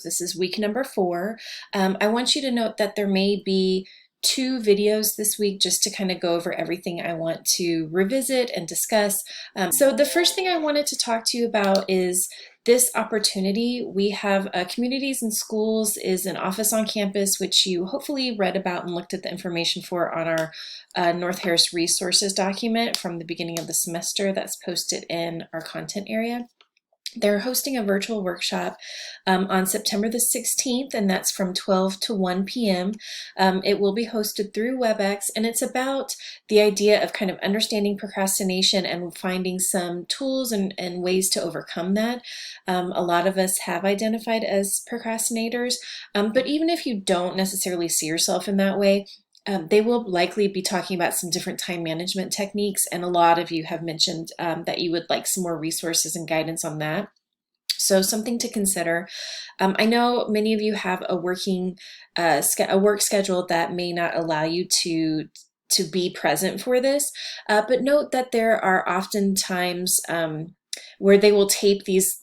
This is week number 4. I want you to note that there may be 2 videos this week just to kind of go over everything I want to revisit and discuss. So the first thing I wanted to talk to you about is this opportunity. We have Communities and Schools is an office on campus, which you hopefully read about and looked at the information for on our North Harris resources document from the beginning of the semester that's posted in our content area. They're hosting a virtual workshop on September the 16th, and that's from 12 to 1 p.m. It will be hosted through WebEx, and it's about the idea of kind of understanding procrastination and finding some tools and ways to overcome that. A lot of us have identified as procrastinators, but even if you don't necessarily see yourself in that way, they will likely be talking about some different time management techniques, and a lot of you have mentioned that you would like some more resources and guidance on that. So something to consider. I know many of you have a work schedule that may not allow you to be present for this, but note that there are often times where they will tape these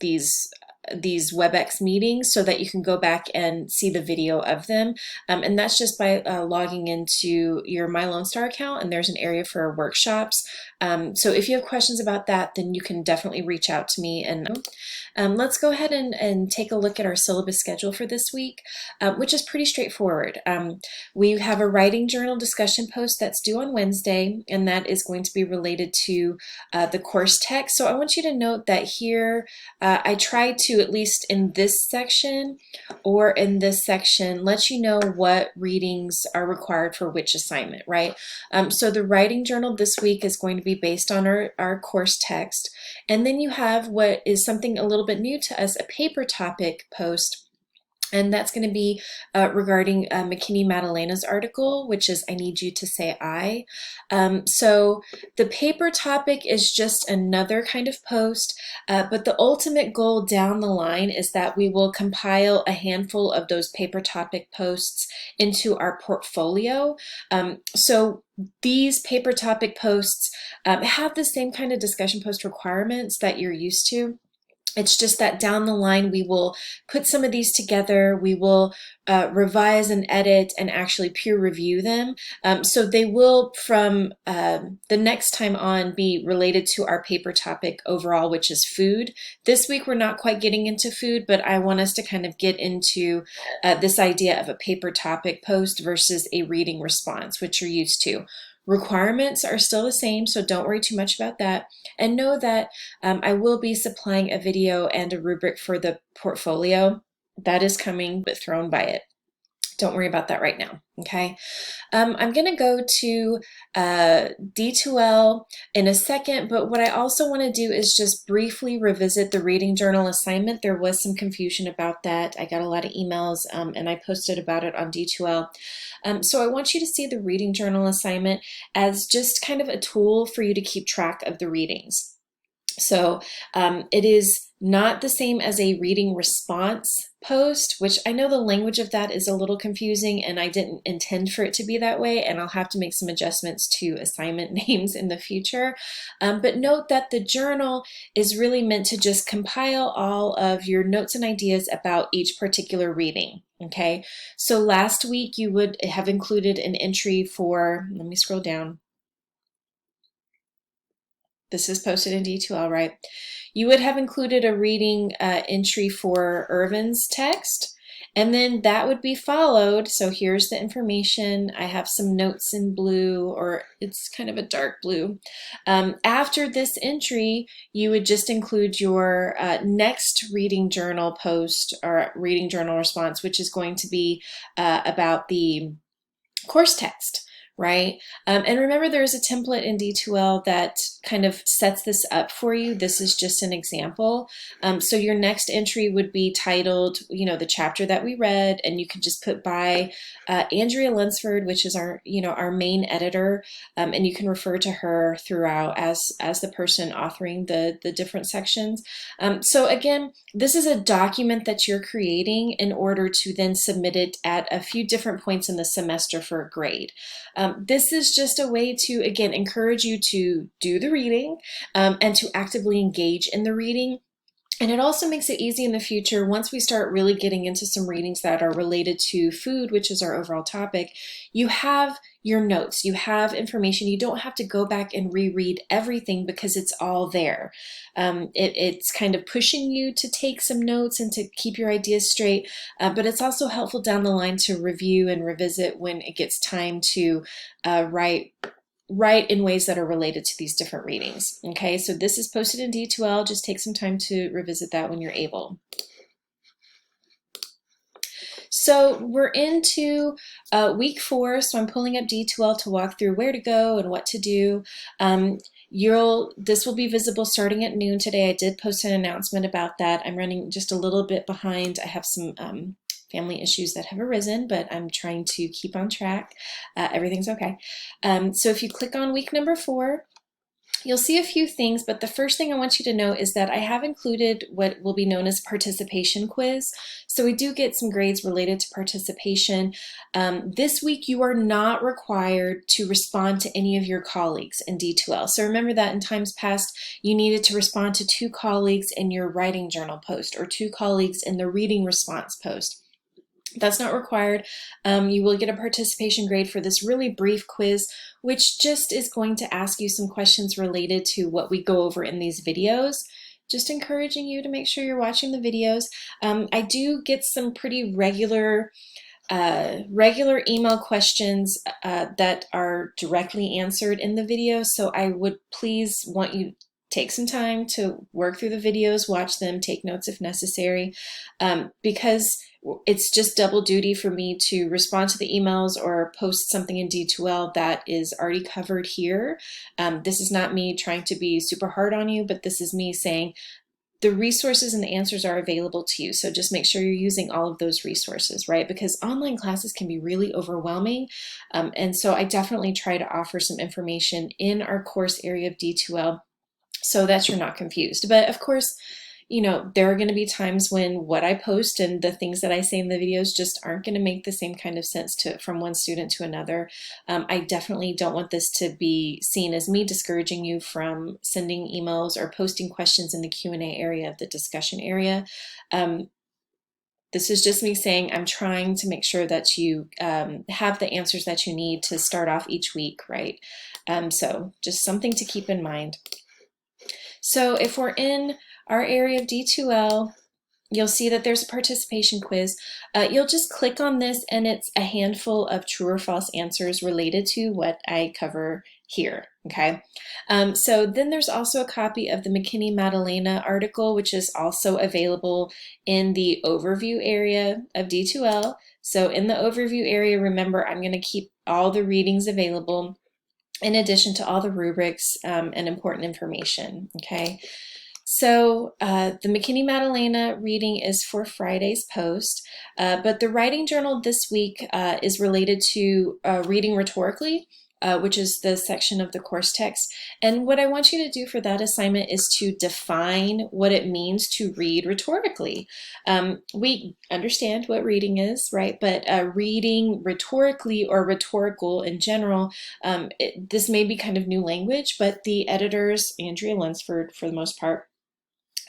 WebEx meetings so that you can go back and see the video of them. And that's just by logging into your My Lone Star account, and there's an area for workshops. So if you have questions about that, then you can definitely reach out to me. And let's go ahead and take a look at our syllabus schedule for this week, which is pretty straightforward. We have a writing journal discussion post that's due on Wednesday, and that is going to be related to the course text. So I want you to note that here I tried to, at least in this section or in this section, let you know what readings are required for which assignment, right? So the writing journal this week is going to be based on our course text. And then you have what is something a little bit new to us, a paper topic post. And that's going to be regarding McKinney Madalena's article, which is I Need You to Say I. So the paper topic is just another kind of post, but the ultimate goal down the line is that we will compile a handful of those paper topic posts into our portfolio. So these paper topic posts have the same kind of discussion post requirements that you're used to. It's just that down the line, we will put some of these together, we will revise and edit and actually peer review them. So they will, from the next time on, be related to our paper topic overall, which is food. This week, we're not quite getting into food, but I want us to kind of get into this idea of a paper topic post versus a reading response, which you're used to. Requirements are still the same, so don't worry too much about that. And know that I will be supplying a video and a rubric for the portfolio. That is coming, but thrown by it. Don't worry about that right now, okay? I'm going to go to D2L in a second, but what I also want to do is just briefly revisit the reading journal assignment. There was some confusion about that. I got a lot of emails and I posted about it on D2L. So I want you to see the reading journal assignment as just kind of a tool for you to keep track of the readings. So it is not the same as a reading response post, which I know the language of that is a little confusing and I didn't intend for it to be that way, and I'll have to make some adjustments to assignment names in the future. But note that the journal is really meant to just compile all of your notes and ideas about each particular reading. Okay, so last week you would have included an entry for, let me scroll down. This is posted in D2L, right? You would have included a reading entry for Irvin's text, and then that would be followed. So here's the information. I have some notes in blue, or it's kind of a dark blue. After this entry, you would just include your next reading journal post or reading journal response, which is going to be about the course text. Right? And remember, there's a template in D2L that kind of sets this up for you. This is just an example. So your next entry would be titled, the chapter that we read, and you can just put by Andrea Lunsford, which is our main editor, and you can refer to her throughout as the person authoring the different sections. So again, this is a document that you're creating in order to then submit it at a few different points in the semester for a grade. This is just a way to, again, encourage you to do the reading and to actively engage in the reading. And it also makes it easy in the future once we start really getting into some readings that are related to food, which is our overall topic. You have your notes, you have information. You don't have to go back and reread everything because it's all there. It's kind of pushing you to take some notes and to keep your ideas straight, but it's also helpful down the line to review and revisit when it gets time to write in ways that are related to these different readings. Okay, so this is posted in D2L. Just take some time to revisit that when you're able. So we're into week 4, so I'm pulling up D2L to walk through where to go and what to do. This will be visible starting at noon today. I did post an announcement about that. I'm running just a little bit behind. I have some family issues that have arisen, but I'm trying to keep on track. Everything's okay. So if you click on week number 4, you'll see a few things, but the first thing I want you to know is that I have included what will be known as participation quiz. So we do get some grades related to participation. This week you are not required to respond to any of your colleagues in D2L. So remember that in times past you needed to respond to 2 colleagues in your writing journal post or 2 colleagues in the reading response post. That's not required. You will get a participation grade for this really brief quiz, which just is going to ask you some questions related to what we go over in these videos. Just encouraging you to make sure you're watching the videos. I do get some pretty regular email questions that are directly answered in the video, so I would please want you take some time to work through the videos, watch them, take notes if necessary, because it's just double duty for me to respond to the emails or post something in D2L that is already covered here. This is not me trying to be super hard on you, but this is me saying the resources and the answers are available to you. So just make sure you're using all of those resources, right? Because online classes can be really overwhelming. And so I definitely try to offer some information in our course area of D2L so that you're not confused. But of course, you know, there are going to be times when what I post and the things that I say in the videos just aren't going to make the same kind of sense from one student to another. I definitely don't want this to be seen as me discouraging you from sending emails or posting questions in the Q&A area of the discussion area. This is just me saying I'm trying to make sure that you have the answers that you need to start off each week, right? So just something to keep in mind. So if we're in our area of D2L, you'll see that there's a participation quiz. You'll just click on this and it's a handful of true or false answers related to what I cover here, okay? So then there's also a copy of the McKinney-Madalena article, which is also available in the overview area of D2L. So in the overview area, remember, I'm going to keep all the readings available in addition to all the rubrics and important information, okay? So the McKinney-Madalena reading is for Friday's post, but the writing journal this week is related to reading rhetorically, which is the section of the course text. And what I want you to do for that assignment is to define what it means to read rhetorically. We understand what reading is, right? But reading rhetorically or rhetorical in general, this may be kind of new language, but the editors, Andrea Lunsford for the most part,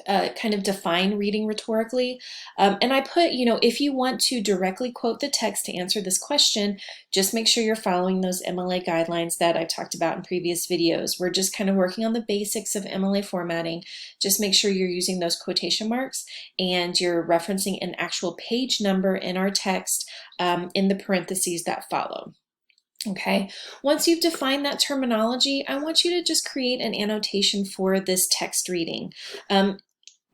kind of define reading rhetorically. And I put, you know, if you want to directly quote the text to answer this question, just make sure you're following those MLA guidelines that I've talked about in previous videos. We're just kind of working on the basics of MLA formatting. Just make sure you're using those quotation marks and you're referencing an actual page number in our text in the parentheses that follow. Okay, once you've defined that terminology, I want you to just create an annotation for this text reading.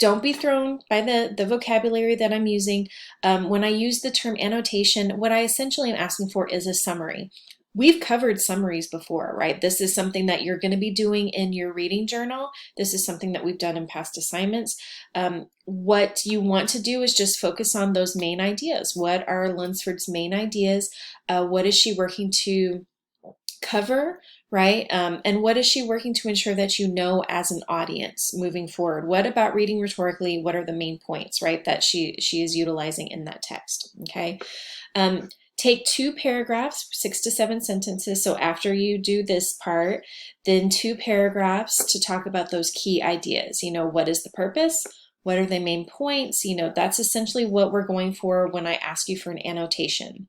Don't be thrown by the vocabulary that I'm using. When I use the term annotation, what I essentially am asking for is a summary. We've covered summaries before, right? This is something that you're going to be doing in your reading journal. This is something that we've done in past assignments. What you want to do is just focus on those main ideas. What are Lunsford's main ideas? What is she working to cover, right? And what is she working to ensure that you know as an audience moving forward? What about reading rhetorically? What are the main points, right, that she is utilizing in that text, okay? Take 2 paragraphs, 6 to 7 sentences. So after you do this part, then 2 paragraphs to talk about those key ideas. You know, what is the purpose? What are the main points? That's essentially what we're going for when I ask you for an annotation.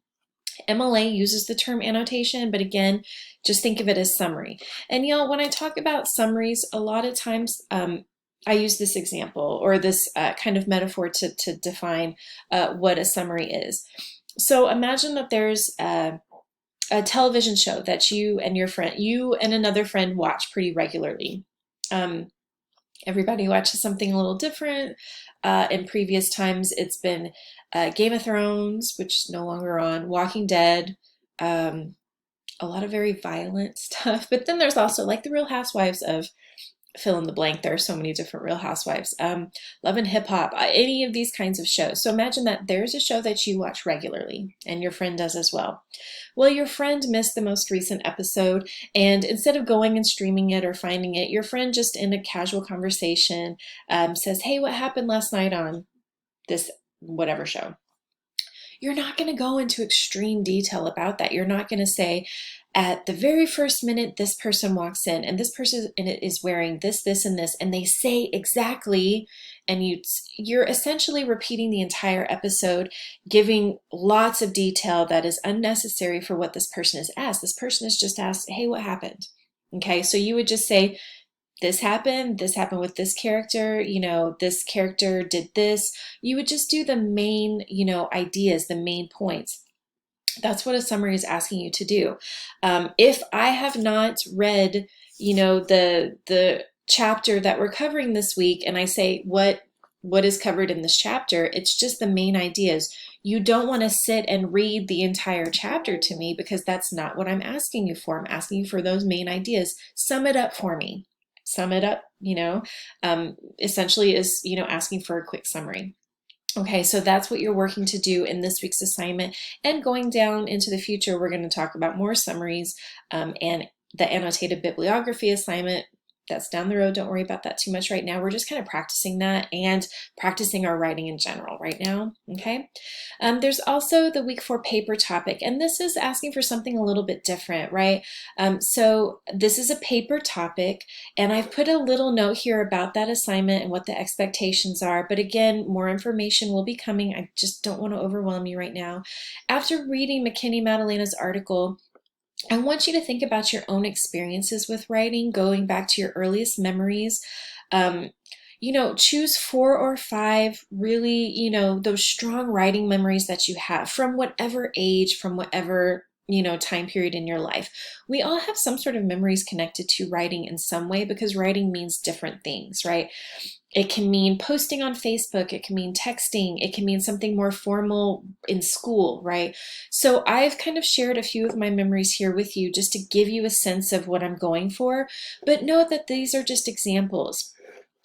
MLA uses the term annotation, but again, just think of it as summary. And y'all, when I talk about summaries, a lot of times I use this example or this kind of metaphor to define what a summary is. So imagine that there's a television show that you and another friend watch pretty regularly. Everybody watches something a little different. In previous times, it's been Game of Thrones, which is no longer on, Walking Dead, a lot of very violent stuff. But then there's also like the Real Housewives of fill in the blank. There are so many different Real Housewives. Love and Hip Hop, any of these kinds of shows. So imagine that there's a show that you watch regularly and your friend does as well. Well, your friend missed the most recent episode, and instead of going and streaming it or finding it, your friend just in a casual conversation says, hey, what happened last night on this whatever show? You're not going to go into extreme detail about that. You're not going to say, at the very first minute, this person walks in and this person is wearing this, and this, and they say exactly, and you're essentially repeating the entire episode, giving lots of detail that is unnecessary for what this person is asked. This person is just asked, hey, what happened? Okay, so you would just say, this happened with this character, this character did this. You would just do the main, ideas, the main points. That's what a summary is asking you to do. If I have not read, the chapter that we're covering this week, and I say what is covered in this chapter, it's just the main ideas. You don't want to sit and read the entire chapter to me because that's not what I'm asking you for. I'm asking you for those main ideas. Sum it up for me. Sum it up, essentially is, asking for a quick summary. Okay, so that's what you're working to do in this week's assignment. And going down into the future, we're going to talk about more summaries and the annotated bibliography assignment. That's down the road. Don't worry about that too much right now. We're just kind of practicing that and practicing our writing in general right now. Okay. There's also the week 4 paper topic, and this is asking for something a little bit different, right? So this is a paper topic, and I've put a little note here about that assignment and what the expectations are. But again, more information will be coming. I just don't want to overwhelm you right now. After reading McKinney Madalena's article, I want you to think about your own experiences with writing, going back to your earliest memories. Choose 4 or 5 really, those strong writing memories that you have from whatever age, from whatever, time period in your life. We all have some sort of memories connected to writing in some way because writing means different things, right? It can mean posting on Facebook, it can mean texting, it can mean something more formal in school, right? So I've kind of shared a few of my memories here with you just to give you a sense of what I'm going for, but know that these are just examples.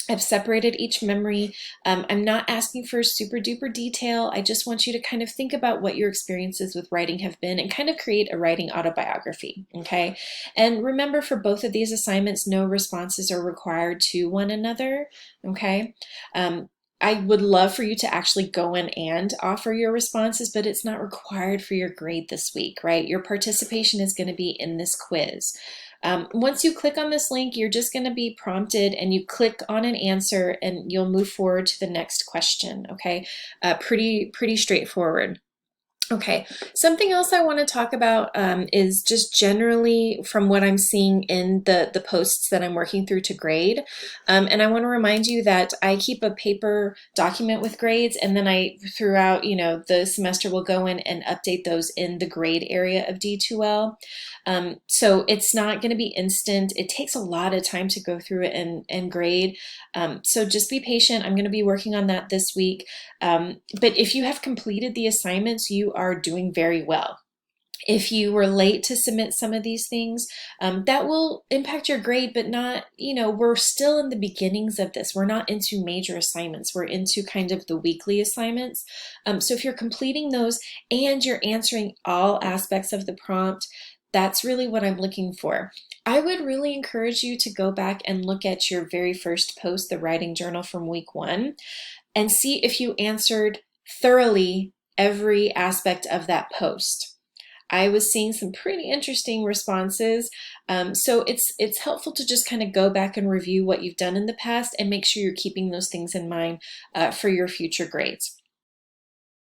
I've separated each memory. I'm not asking for super duper detail. I just want you to kind of think about what your experiences with writing have been and kind of create a writing autobiography, okay? And remember, for both of these assignments, no responses are required to one another, okay? I would love for you to actually go in and offer your responses, but it's not required for your grade this week, right? Your participation is going to be in this quiz. Once you click on this link, you're just going to be prompted and you click on an answer and you'll move forward to the next question, okay? Pretty straightforward. Okay, something else I want to talk about is just generally from what I'm seeing in the posts that I'm working through to grade. And I want to remind you that I keep a paper document with grades, and then I, throughout, the semester will go in and update those in the grade area of D2L. So it's not going to be instant. It takes a lot of time to go through it and grade. So just be patient. I'm going to be working on that this week. But if you have completed the assignments, you are doing very well. If you were late to submit some of these things, that will impact your grade, but not, we're still in the beginnings of this. We're not into major assignments. We're into kind of the weekly assignments. So if you're completing those and you're answering all aspects of the prompt, that's really what I'm looking for. I would really encourage you to go back and look at your very first post, the writing journal from week 1, and see if you answered thoroughly every aspect of that post. I was seeing some pretty interesting responses. So it's helpful to just kind of go back and review what you've done in the past and make sure you're keeping those things in mind for your future grades.